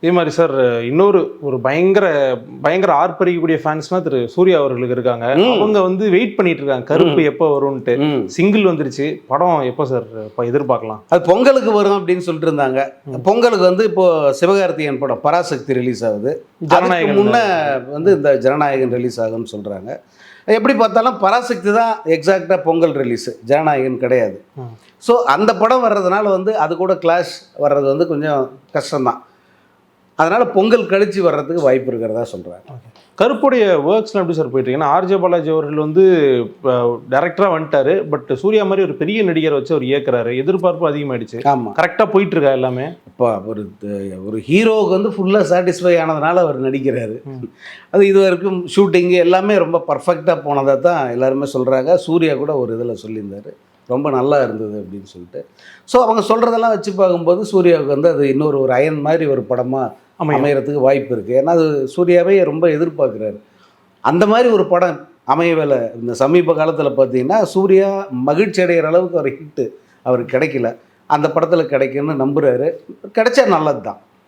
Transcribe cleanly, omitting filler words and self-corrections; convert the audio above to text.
இதே மாதிரி சார் இன்னொரு ஒரு பயங்கர பயங்கர ஆர்ப்பரிக்கக்கூடிய ஃபேன்ஸ்னா திரு சூர்யா அவர்களுக்கு இருக்காங்க. அவங்க வந்து வெயிட் பண்ணிட்டு இருக்காங்க கருப்பு எப்போ வரும்ன்ட்டு. சிங்கிள் வந்துருச்சு, படம் எப்போ சார் இப்போ எதிர்பார்க்கலாம்? அது பொங்கலுக்கு வரும் அப்படின்னு சொல்லிட்டு இருந்தாங்க. பொங்கலுக்கு வந்து இப்போ சிவகார்த்திகேயன் படம் பராசக்தி ரிலீஸ் ஆகுது. ஜனநாயகன் முன்னே வந்து இந்த ஜனநாயகன் ரிலீஸ் ஆகுன்னு சொல்கிறாங்க. எப்படி பார்த்தாலும் பராசக்தி தான் எக்ஸாக்டாக பொங்கல் ரிலீஸு, ஜனநாயகன் கிடையாது. ஸோ அந்த படம் வர்றதுனால வந்து அது கூட கிளாஷ் வர்றது வந்து கொஞ்சம் கஷ்டம்தான். அதனால் பொங்கல் கழித்து வர்றதுக்கு வாய்ப்பு இருக்கிறதா சொல்கிறாங்க. கருப்புடைய ஒர்க்ஸ்லாம் எப்படி சார் போயிட்டு இருக்குன்னா, ஆர்ஜே பாலாஜி அவர்கள் வந்து டேரக்டராக வந்துட்டாரு. பட் சூர்யா மாதிரி ஒரு பெரிய நடிகரை வச்சு அவர் இயக்குறாரு, எதிர்பார்ப்பு அதிகமாகிடுச்சு. ஆமாம், கரெக்டாக போயிட்டு இருக்கா எல்லாமே? இப்போ ஒரு ஹீரோவுக்கு வந்து ஃபுல்லாக சாட்டிஸ்ஃபை ஆனதுனால அவர் நடிக்கிறாரு. அது இது வரைக்கும் ஷூட்டிங்கு எல்லாமே ரொம்ப பர்ஃபெக்டாக போனதாக தான் எல்லாருமே சொல்கிறாங்க. சூர்யா கூட ஒரு இதில் சொல்லியிருந்தார், ரொம்ப நல்லா இருந்தது அப்படின்னு சொல்லிட்டு. ஸோ அவங்க சொல்கிறதெல்லாம் வச்சு பார்க்கும்போது சூர்யாவுக்கு வந்து அது இன்னொரு அயன் மாதிரி ஒரு படமாக அமையறதுக்கு வாய்ப்பு இருக்குது. ஏன்னா அது சூர்யாவே ரொம்ப எதிர்பார்க்குறாரு. அந்த மாதிரி ஒரு படம் அமையவில்லை. இந்த சமீப காலத்தில் பார்த்தீங்கன்னா சூர்யா மகிழ்ச்சி அடைகிற அளவுக்கு ஒரு ஹிட்டு அவருக்கு கிடைக்கல. அந்த படத்தில் கிடைக்குன்னு நம்புகிறாரு. கிடைச்சா நல்லது தான்.